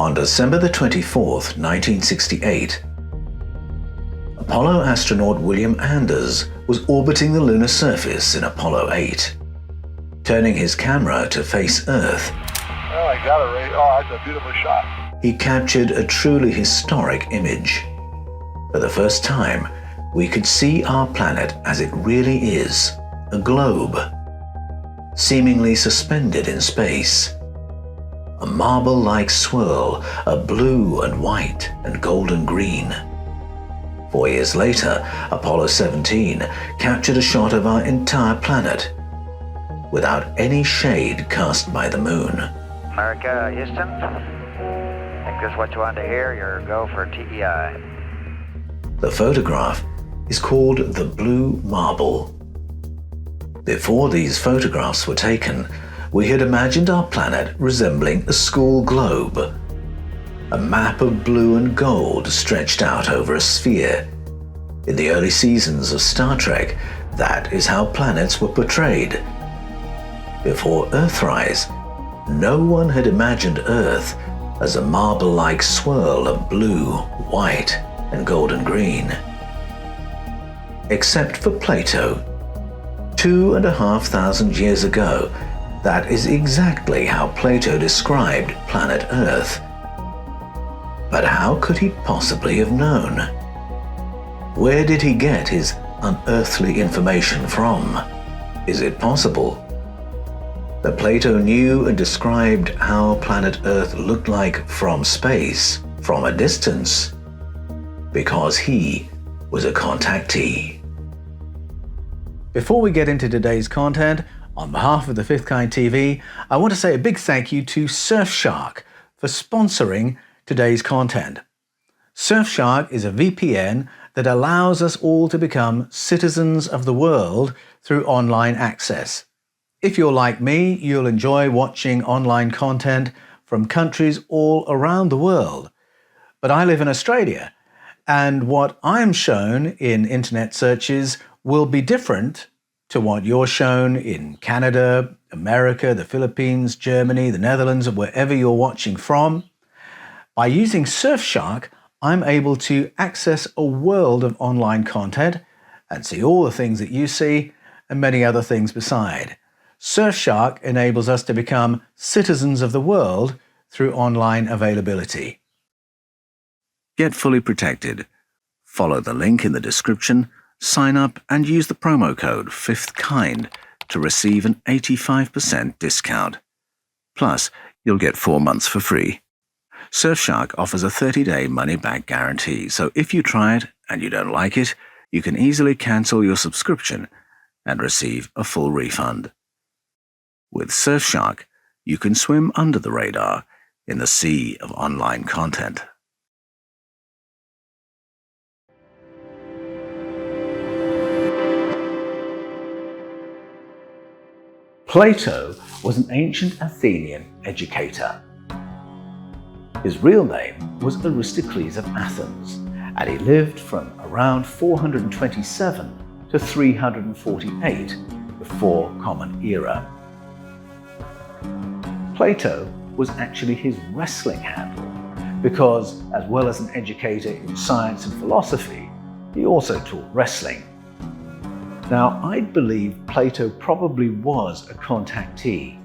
On December the 24th, 1968, Apollo astronaut William Anders was orbiting the lunar surface in Apollo 8. Turning his camera to face Earth, oh, I got it right. Oh, that's a beautiful shot. He captured a truly historic image. For the first time, we could see our planet as it really is, a globe, seemingly suspended in space. A marble-like swirl of blue and white and golden green. 4 years later, Apollo 17 captured a shot of our entire planet, without any shade cast by the moon. America, Houston. I think that's what you wanted to hear. Your go for TEI. The photograph is called the Blue Marble. Before these photographs were taken, we had imagined our planet resembling a school globe. A map of blue and gold stretched out over a sphere. In the early seasons of Star Trek, that is how planets were portrayed. Before Earthrise, no one had imagined Earth as a marble-like swirl of blue, white, and golden green. Except for Plato. 2,500 years ago, that is exactly how Plato described planet Earth. But how could he possibly have known? Where did he get his unearthly information from? Is it possible that Plato knew and described how planet Earth looked like from space, from a distance? Because he was a contactee. Before we get into today's content, on behalf of the Fifth Kind TV, I want to say a big thank you to Surfshark for sponsoring today's content. Surfshark is a VPN that allows us all to become citizens of the world through online access. If you're like me, you'll enjoy watching online content from countries all around the world. But I live in Australia, and what I'm shown in internet searches will be different to what you're shown in Canada, America, the Philippines, Germany, the Netherlands, or wherever you're watching from. By using Surfshark, I'm able to access a world of online content and see all the things that you see and many other things beside. Surfshark enables us to become citizens of the world through online availability. Get fully protected. Follow the link in the description, sign up and use the promo code FIFTHKIND to receive an 85% discount. Plus, you'll get 4 months for free. Surfshark offers a 30-day money-back guarantee, so if you try it and you don't like it, you can easily cancel your subscription and receive a full refund. With Surfshark, you can swim under the radar in the sea of online content. Plato was an ancient Athenian educator. His real name was Aristocles of Athens, and he lived from around 427 to 348 before Common Era. Plato was actually his wrestling handle, because as well as an educator in science and philosophy, he also taught wrestling. Now, I believe Plato probably was a contactee,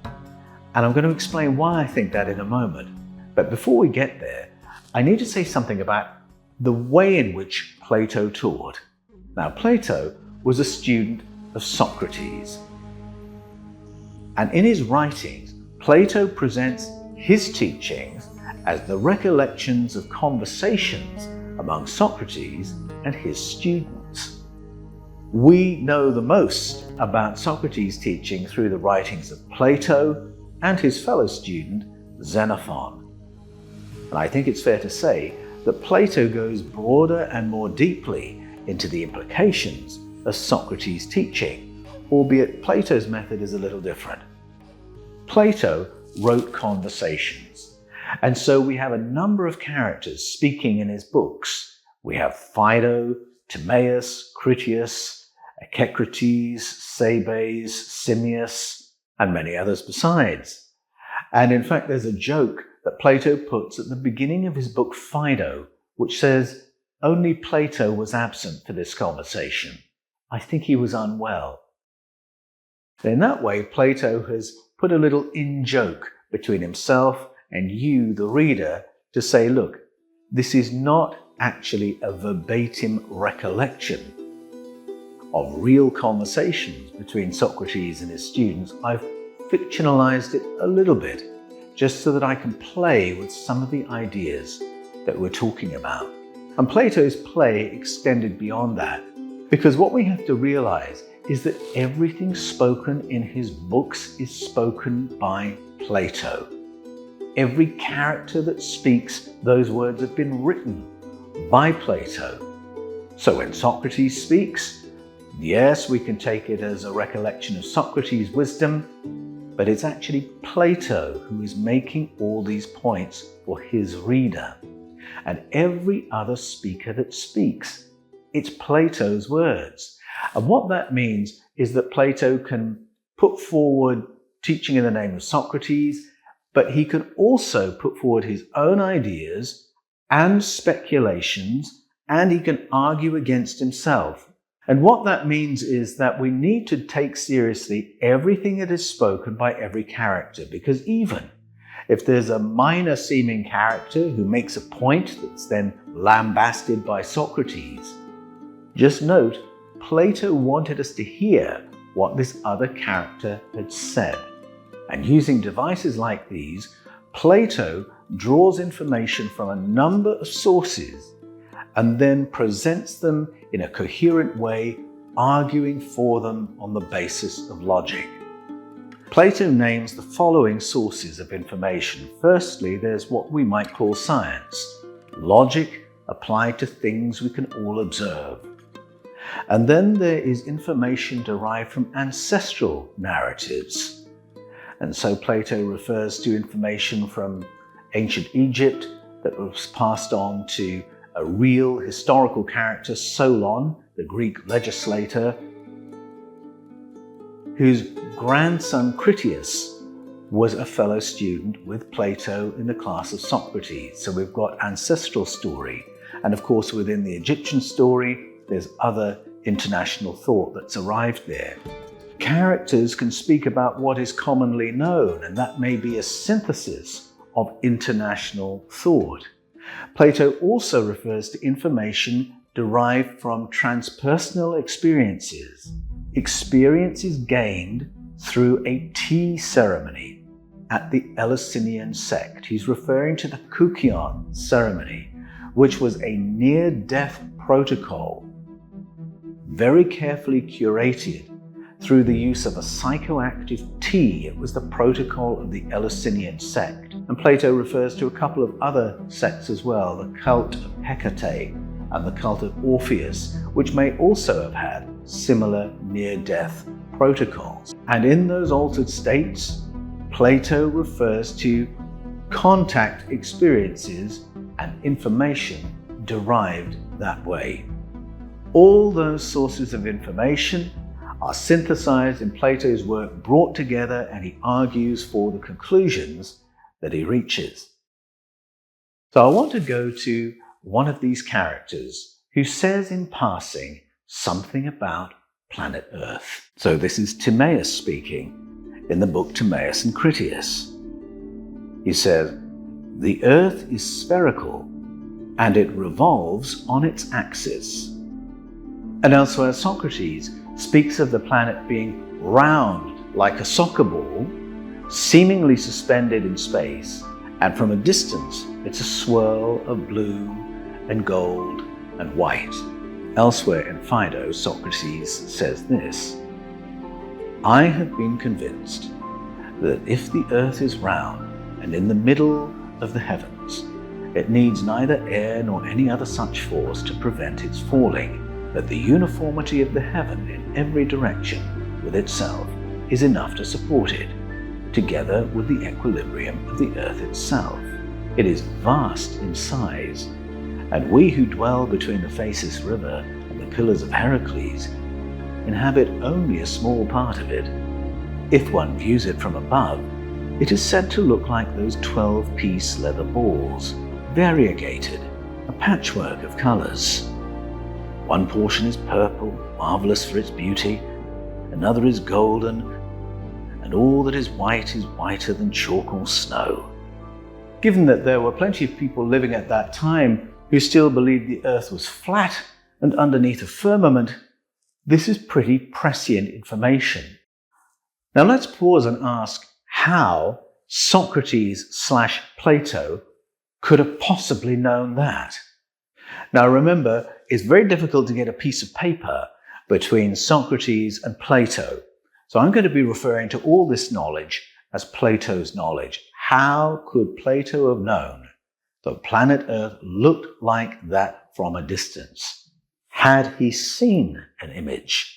and I'm going to explain why I think that in a moment. But before we get there, I need to say something about the way in which Plato taught. Now, Plato was a student of Socrates, and in his writings, Plato presents his teachings as the recollections of conversations among Socrates and his students. We know the most about Socrates' teaching through the writings of Plato and his fellow student Xenophon. And I think it's fair to say that Plato goes broader and more deeply into the implications of Socrates' teaching, albeit Plato's method is a little different. Plato wrote conversations, and so we have a number of characters speaking in his books. We have Phaedo, Timaeus, Critias, Echecrates, Sabes, Simmias, and many others besides. And in fact, there's a joke that Plato puts at the beginning of his book Phaedo, which says, "Only Plato was absent for this conversation. I think he was unwell." In that way, Plato has put a little in-joke between himself and you, the reader, to say, look, this is not actually a verbatim recollection of real conversations between Socrates and his students. I've fictionalized it a little bit, just so that I can play with some of the ideas that we're talking about. And Plato's play extended beyond that, because what we have to realize is that everything spoken in his books is spoken by Plato. Every character that speaks, those words have been written by Plato. So when Socrates speaks, yes, we can take it as a recollection of Socrates' wisdom, but it's actually Plato who is making all these points for his reader. And every other speaker that speaks, it's Plato's words. And what that means is that Plato can put forward teaching in the name of Socrates, but he can also put forward his own ideas and speculations, and he can argue against himself. And what that means is that we need to take seriously everything that is spoken by every character, because even if there's a minor seeming character who makes a point that's then lambasted by Socrates, just note, Plato wanted us to hear what this other character had said. And using devices like these, Plato draws information from a number of sources and then presents them in a coherent way, arguing for them on the basis of logic. Plato names the following sources of information. Firstly, there's what we might call science, logic applied to things we can all observe. And then there is information derived from ancestral narratives. And so Plato refers to information from ancient Egypt that was passed on to a real historical character, Solon, the Greek legislator, whose grandson Critias was a fellow student with Plato in the class of Socrates. So we've got ancestral story. And of course, within the Egyptian story, there's other international thought that's arrived there. Characters can speak about what is commonly known, and that may be a synthesis of international thought. Plato also refers to information derived from transpersonal experiences, experiences gained through a tea ceremony at the Eleusinian sect. He's referring to the Kukion ceremony, which was a near-death protocol, very carefully curated through the use of a psychoactive tea. It was the protocol of the Eleusinian sect. And Plato refers to a couple of other sects as well, the cult of Hecate and the cult of Orpheus, which may also have had similar near-death protocols. And in those altered states, Plato refers to contact experiences and information derived that way. All those sources of information are synthesized in Plato's work, brought together, and he argues for the conclusions that he reaches. So I want to go to one of these characters who says in passing something about planet Earth. So this is Timaeus speaking in the book Timaeus and Critias. He says, "The Earth is spherical and it revolves on its axis." And elsewhere, Socrates speaks of the planet being round like a soccer ball, seemingly suspended in space, and from a distance it's a swirl of blue and gold and white. Elsewhere in Phaedo, Socrates says this, "I have been convinced that if the earth is round and in the middle of the heavens, it needs neither air nor any other such force to prevent its falling, that the uniformity of the heaven in every direction with itself is enough to support it, together with the equilibrium of the earth itself. It is vast in size, and we who dwell between the Phasis river and the Pillars of Heracles inhabit only a small part of it. If one views it from above, It is said to look like those 12-piece leather balls, variegated, a patchwork of colours. One portion is purple, marvellous for its beauty, another is golden, and all that is whiter than chalk or snow. Given that there were plenty of people living at that time who still believed the earth was flat and underneath a firmament, this is pretty prescient information. Now let's pause and ask how Socrates/Plato could have possibly known that. Now remember, it's very difficult to get a piece of paper between Socrates and Plato. So I'm going to be referring to all this knowledge as Plato's knowledge. How could Plato have known that planet Earth looked like that from a distance? Had he seen an image?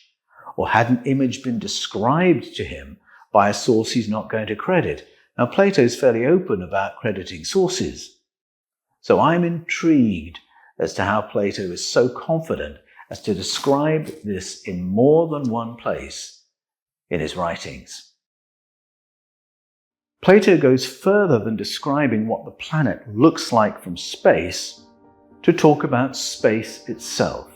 Or had an image been described to him by a source he's not going to credit? Now Plato is fairly open about crediting sources. So I'm intrigued as to how Plato is so confident as to describe this in more than one place in his writings. Plato goes further than describing what the planet looks like from space to talk about space itself.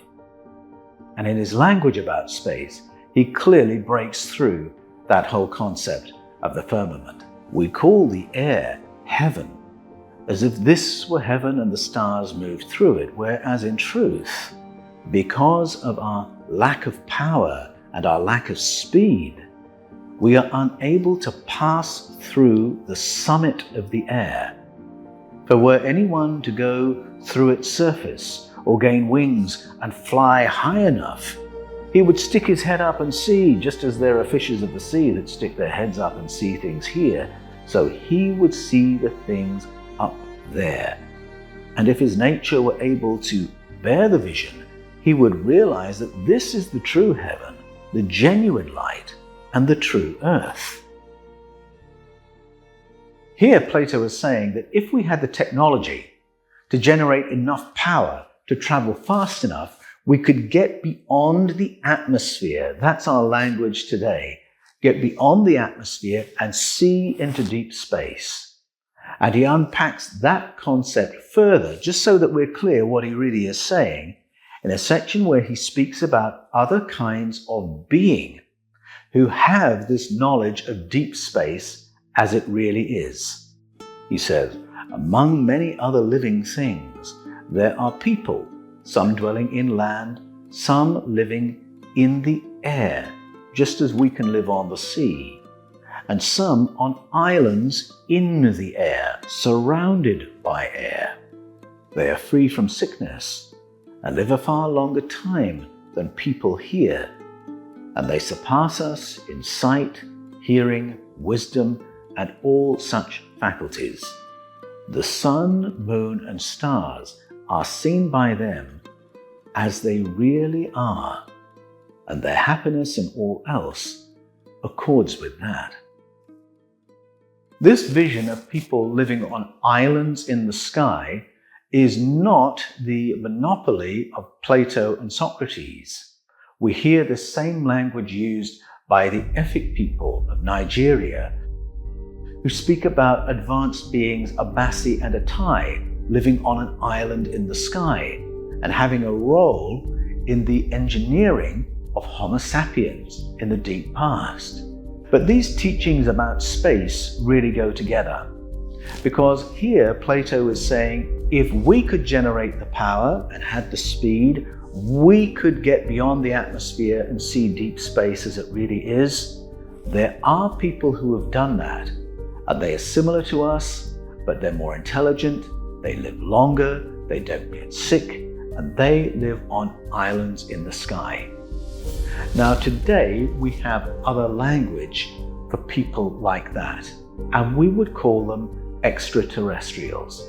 And in his language about space, he clearly breaks through that whole concept of the firmament. We call the air heaven, as if this were heaven and the stars moved through it, whereas in truth, because of our lack of power and our lack of speed, we are unable to pass through the summit of the air. For were anyone to go through its surface or gain wings and fly high enough, he would stick his head up and see, just as there are fishes of the sea that stick their heads up and see things here, so he would see the things up there. And if his nature were able to bear the vision, he would realize that this is the true heaven, the genuine light, and the true earth. Here Plato is saying that if we had the technology to generate enough power to travel fast enough, we could get beyond the atmosphere. That's our language today. Get beyond the atmosphere and see into deep space. And he unpacks that concept further, just so that we're clear what he really is saying, in a section where he speaks about other kinds of being who have this knowledge of deep space as it really is. He says, among many other living things, there are people, some dwelling in land, some living in the air, just as we can live on the sea, and some on islands in the air, surrounded by air. They are free from sickness and live a far longer time than people here, and they surpass us in sight, hearing, wisdom, and all such faculties. The sun, moon, and stars are seen by them as they really are, and their happiness and all else accords with that. This vision of people living on islands in the sky is not the monopoly of Plato and Socrates. We hear the same language used by the Efik people of Nigeria, who speak about advanced beings, a Bassi and a Tai, living on an island in the sky and having a role in the engineering of Homo sapiens in the deep past. But these teachings about space really go together, because here Plato is saying, if we could generate the power and had the speed, we could get beyond the atmosphere and see deep space as it really is. There are people who have done that, and they are similar to us, but they're more intelligent, they live longer, they don't get sick, and they live on islands in the sky. Now today we have other language for people like that, and we would call them extraterrestrials.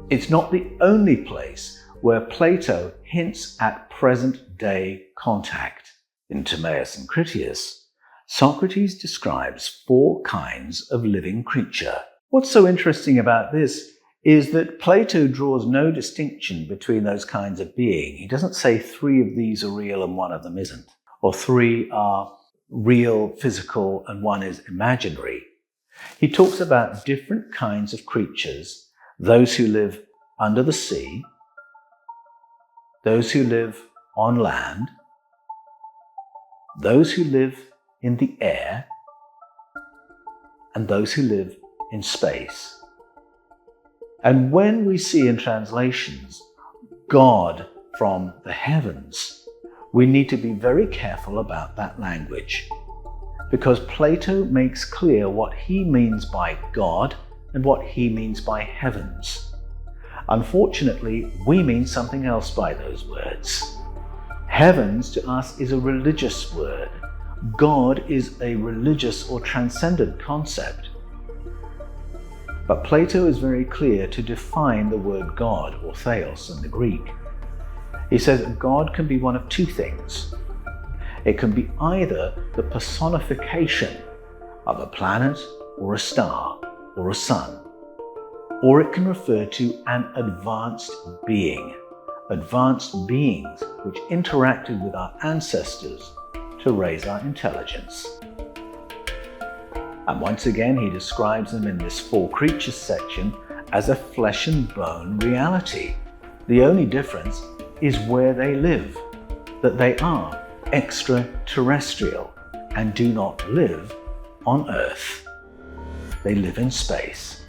It's not the only place where Plato hints at present-day contact. In Timaeus and Critias, Socrates describes 4 kinds of living creature. What's so interesting about this is that Plato draws no distinction between those kinds of being. He doesn't say 3 of these are real and 1 of them isn't, or 3 are real, physical, and one is imaginary. He talks about different kinds of creatures, those who live under the sea, those who live on land, those who live in the air, and those who live in space. And when we see in translations God from the heavens, we need to be very careful about that language, because Plato makes clear what he means by God and what he means by heavens. Unfortunately, we mean something else by those words. Heavens to us is a religious word. God is a religious or transcendent concept. But Plato is very clear to define the word God, or theos in the Greek. He says God can be one of two things. It can be either the personification of a planet or a star or a sun, or it can refer to an advanced being, advanced beings which interacted with our ancestors to raise our intelligence. And once again, he describes them in this four creatures section as a flesh and bone reality. The only difference is where they live, that they are extraterrestrial and do not live on Earth. They live in space.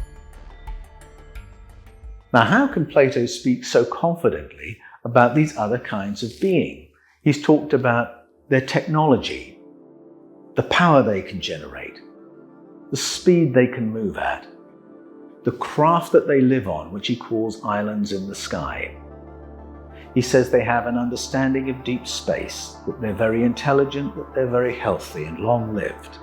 Now, how can Plato speak so confidently about these other kinds of being? He's talked about their technology, the power they can generate, the speed they can move at, the craft that they live on, which he calls islands in the sky. He says they have an understanding of deep space, that they're very intelligent, that they're very healthy and long-lived.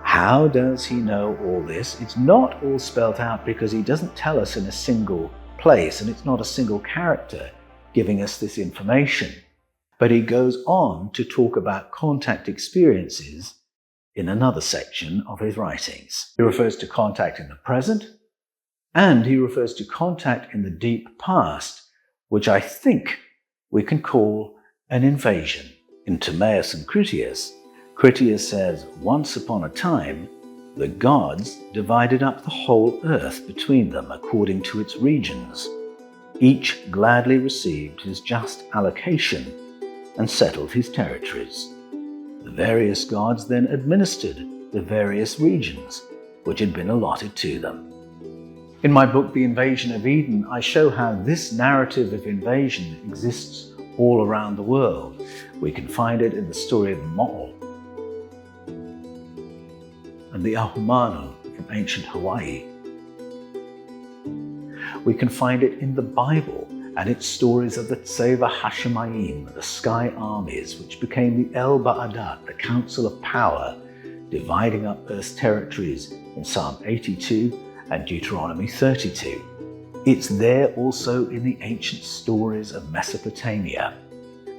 How does he know all this? It's not all spelt out because he doesn't tell us in a single place, and it's not a single character giving us this information. But he goes on to talk about contact experiences in another section of his writings. He refers to contact in the present, and he refers to contact in the deep past, which I think we can call an invasion. In Timaeus and Critias, Critias says, once upon a time, the gods divided up the whole earth between them according to its regions. Each gladly received his just allocation and settled his territories. The various gods then administered the various regions which had been allotted to them. In my book, The Invasion of Eden, I show how this narrative of invasion exists all around the world. We can find it in the story of Mo'ol and the Ahumanu from ancient Hawaii. We can find it in the Bible and its stories of the Tseva Hashemayim, the sky armies, which became the El Ba'adat, the Council of Power, dividing up Earth's territories in Psalm 82 and Deuteronomy 32. It's there also in the ancient stories of Mesopotamia.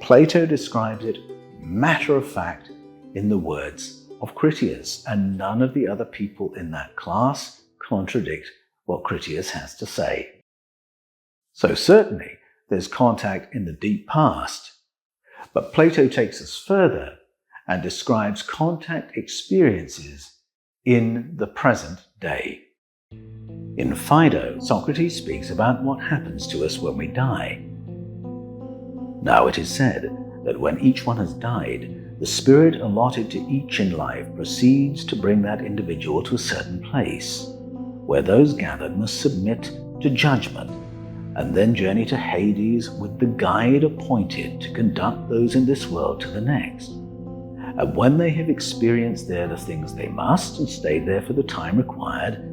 Plato describes it matter of fact in the words of Critias, and none of the other people in that class contradict what Critias has to say. So certainly there's contact in the deep past, but Plato takes us further and describes contact experiences in the present day. In Phaedo, Socrates speaks about what happens to us when we die. Now it is said that when each one has died, the spirit allotted to each in life proceeds to bring that individual to a certain place, where those gathered must submit to judgment, and then journey to Hades with the guide appointed to conduct those in this world to the next. And when they have experienced there the things they must and stayed there for the time required,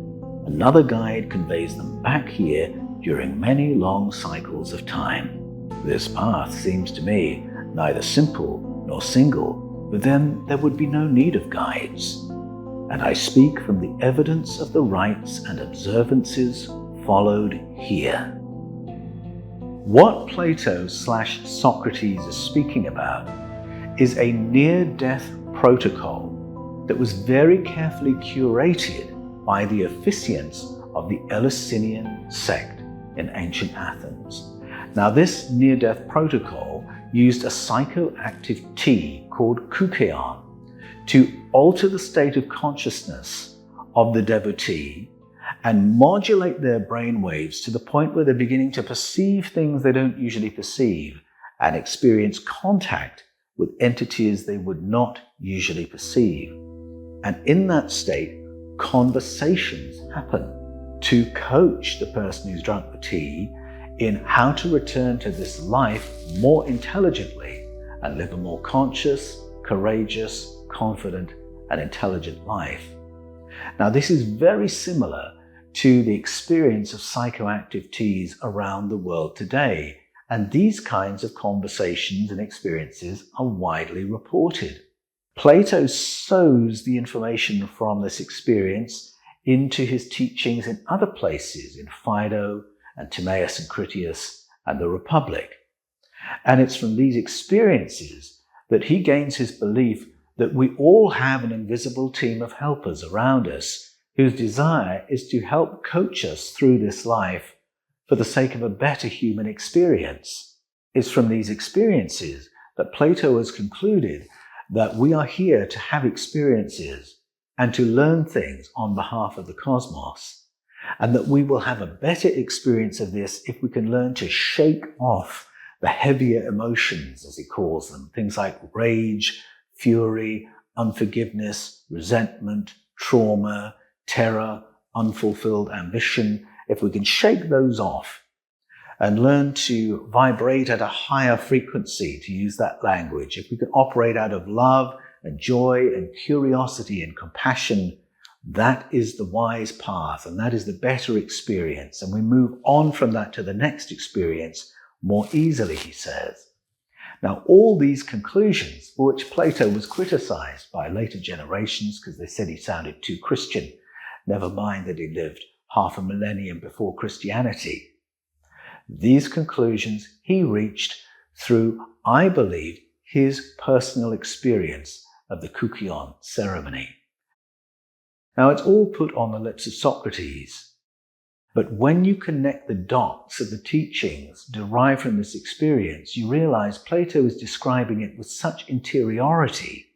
another guide conveys them back here during many long cycles of time. This path seems to me neither simple nor single, but then there would be no need of guides. And I speak from the evidence of the rites and observances followed here. What Plato/Socrates is speaking about is a near-death protocol that was very carefully curated by the officiants of the Eleusinian sect in ancient Athens. Now, this near-death protocol used a psychoactive tea called koukeon to alter the state of consciousness of the devotee and modulate their brain waves to the point where they're beginning to perceive things they don't usually perceive and experience contact with entities they would not usually perceive. And in that state, conversations happen to coach the person who's drunk the tea in how to return to this life more intelligently and live a more conscious, courageous, confident, and intelligent life. Now, this is very similar to the experience of psychoactive teas around the world today, and these kinds of conversations and experiences are widely reported. Plato sows the information from this experience into his teachings in other places, in Phaedo and Timaeus and Critias and the Republic. And it's from these experiences that he gains his belief that we all have an invisible team of helpers around us whose desire is to help coach us through this life for the sake of a better human experience. It's from these experiences that Plato has concluded that we are here to have experiences and to learn things on behalf of the cosmos, and that we will have a better experience of this if we can learn to shake off the heavier emotions, as he calls them, things like rage, fury, unforgiveness, resentment, trauma, terror, unfulfilled ambition. If we can shake those off and learn to vibrate at a higher frequency, to use that language, if we can operate out of love and joy and curiosity and compassion, that is the wise path and that is the better experience. And we move on from that to the next experience more easily, he says. Now, all these conclusions, for which Plato was criticized by later generations because they said he sounded too Christian, never mind that he lived half a millennium before Christianity, these conclusions he reached through, I believe, his personal experience of the Kukion ceremony. Now, it's all put on the lips of Socrates, but when you connect the dots of the teachings derived from this experience, you realize Plato is describing it with such interiority.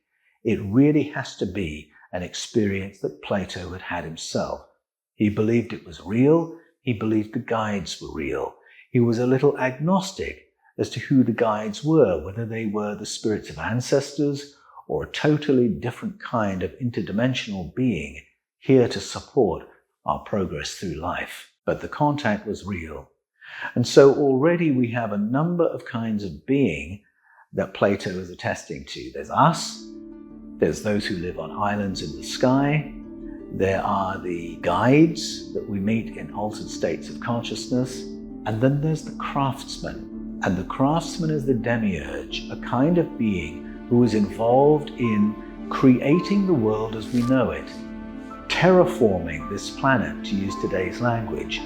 It really has to be an experience that Plato had had himself. He believed it was real. He believed the guides were real. He was a little agnostic as to who the guides were, whether they were the spirits of ancestors or a totally different kind of interdimensional being here to support our progress through life. But the contact was real. And so already we have a number of kinds of being that Plato is attesting to. There's us, there's those who live on islands in the sky, there are the guides that we meet in altered states of consciousness, and then there's the craftsman. And the craftsman is the Demiurge, a kind of being who is involved in creating the world as we know it, terraforming this planet, to use today's language.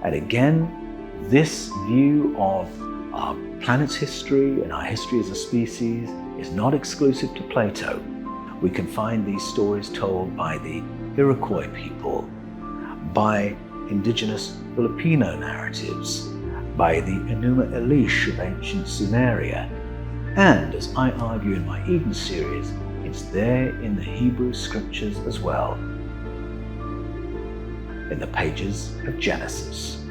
And again, this view of our planet's history and our history as a species is not exclusive to Plato. We can find these stories told by the Iroquois people, by indigenous Filipino narratives, by the Enuma Elish of ancient Sumeria, and, as I argue in my Eden series, it's there in the Hebrew scriptures as well, in the pages of Genesis.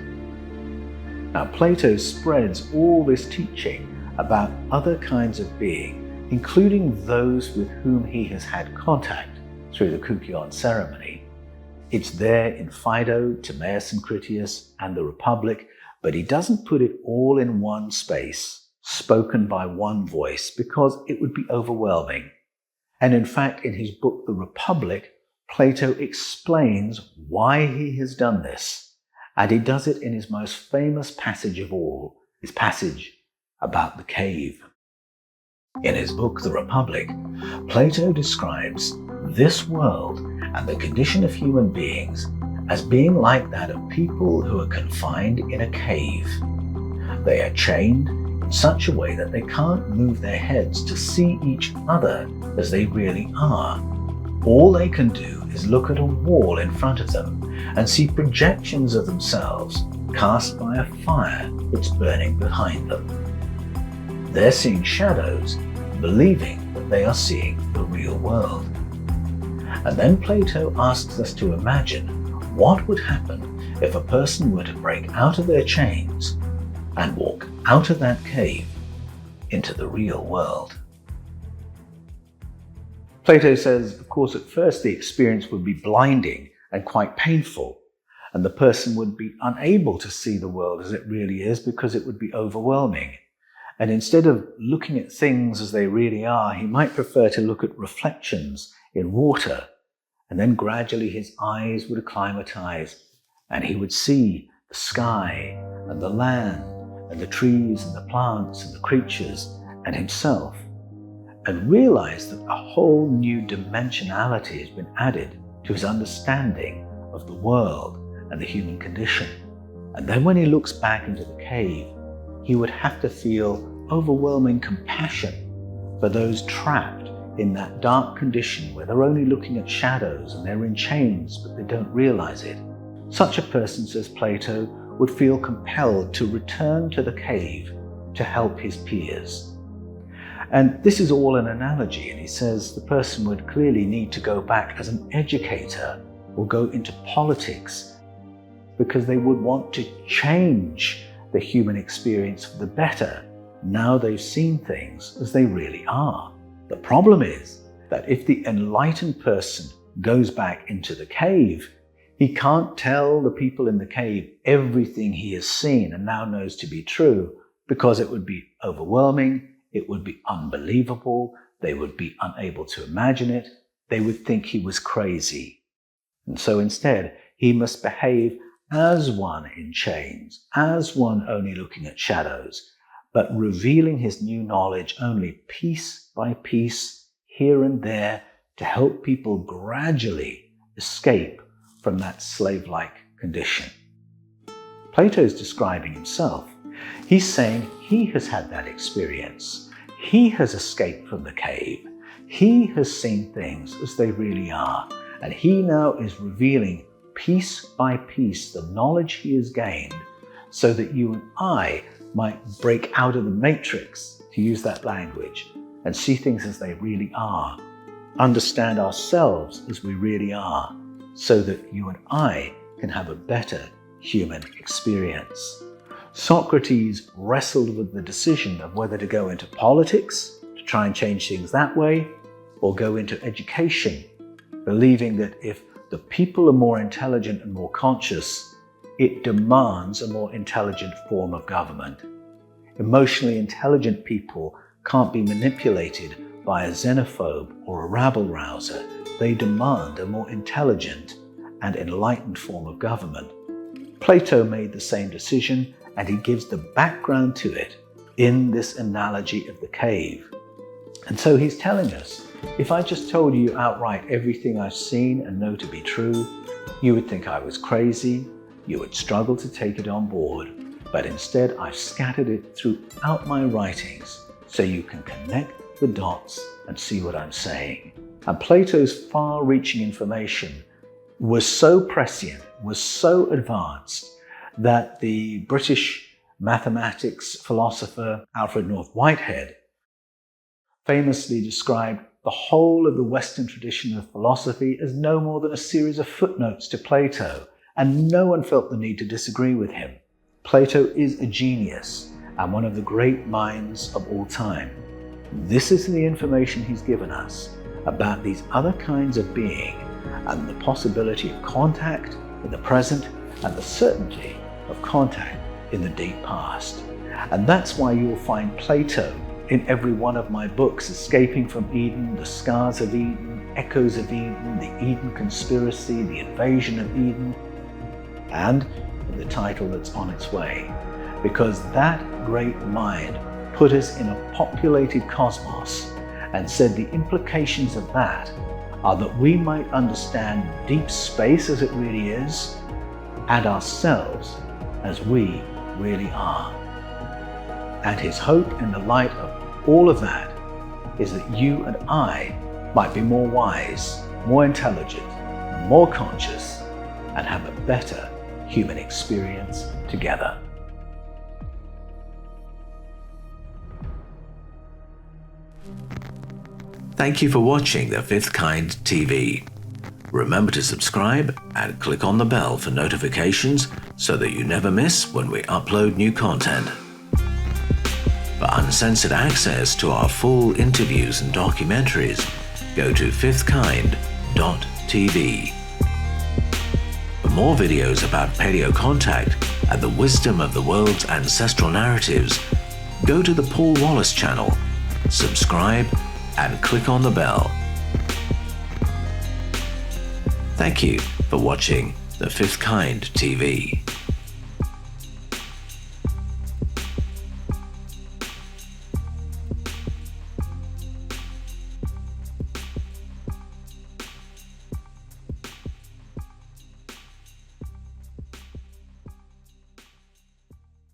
Now, Plato spreads all this teaching about other kinds of being, including those with whom he has had contact through the Kukion ceremony. It's there in Phaedo, Timaeus and Critias, and the Republic, but he doesn't put it all in one space, spoken by one voice, because it would be overwhelming. And in fact, in his book, The Republic, Plato explains why he has done this, and he does it in his most famous passage of all, his passage about the cave. In his book, The Republic, Plato describes this world and the condition of human beings as being like that of people who are confined in a cave. They are chained in such a way that they can't move their heads to see each other as they really are. All they can do is look at a wall in front of them and see projections of themselves cast by a fire that's burning behind them. They're seeing shadows, believing that they are seeing the real world. And then Plato asks us to imagine what would happen if a person were to break out of their chains and walk out of that cave into the real world. Plato says, of course, at first the experience would be blinding and quite painful, and the person would be unable to see the world as it really is because it would be overwhelming. And instead of looking at things as they really are, he might prefer to look at reflections in water, and then gradually his eyes would acclimatize, and he would see the sky and the land and the trees and the plants and the creatures and himself, and realize that a whole new dimensionality has been added to his understanding of the world and the human condition. And then when he looks back into the cave, he would have to feel overwhelming compassion for those trapped in that dark condition where they're only looking at shadows and they're in chains, but they don't realize it. Such a person, says Plato, would feel compelled to return to the cave to help his peers. And this is all an analogy, and he says the person would clearly need to go back as an educator or go into politics because they would want to change the human experience for the better now they've seen things as they really are. The problem is that if the enlightened person goes back into the cave, he can't tell the people in the cave everything he has seen and now knows to be true because it would be overwhelming. It would be unbelievable. They would be unable to imagine it. They would think he was crazy. And so instead, he must behave as one in chains, as one only looking at shadows, but revealing his new knowledge only piece by piece, here and there, to help people gradually escape from that slave-like condition. Plato is describing himself. He's saying he has had that experience. He has escaped from the cave. He has seen things as they really are. And he now is revealing piece by piece the knowledge he has gained so that you and I might break out of the matrix, to use that language, and see things as they really are. Understand ourselves as we really are so that you and I can have a better human experience. Socrates wrestled with the decision of whether to go into politics, to try and change things that way, or go into education, believing that if the people are more intelligent and more conscious, it demands a more intelligent form of government. Emotionally intelligent people can't be manipulated by a xenophobe or a rabble-rouser. They demand a more intelligent and enlightened form of government. Plato made the same decision, and he gives the background to it in this analogy of the cave. And so he's telling us, if I just told you outright everything I've seen and know to be true, you would think I was crazy, you would struggle to take it on board, but instead I've scattered it throughout my writings so you can connect the dots and see what I'm saying. And Plato's far-reaching information was so prescient, was so advanced, that the British mathematics philosopher Alfred North Whitehead famously described the whole of the Western tradition of philosophy as no more than a series of footnotes to Plato, and no one felt the need to disagree with him. Plato is a genius and one of the great minds of all time. This is the information he's given us about these other kinds of being and the possibility of contact in the present and the certainty of contact in the deep past. And that's why you'll find Plato in every one of my books: Escaping from Eden, The Scars of Eden, Echoes of Eden, The Eden Conspiracy, The Invasion of Eden, and in the title that's on its way. Because that great mind put us in a populated cosmos and said the implications of that are that we might understand deep space as it really is and ourselves as we really are. And his hope in the light of all of that is that you and I might be more wise, more intelligent, more conscious, and have a better human experience together. Thank you for watching The Fifth Kind TV. Remember to subscribe and click on the bell for notifications so that you never miss when we upload new content. For uncensored access to our full interviews and documentaries, go to fifthkind.tv. For more videos about paleocontact and the wisdom of the world's ancestral narratives, go to the Paul Wallis channel, subscribe, and click on the bell. Thank you for watching The Fifth Kind TV.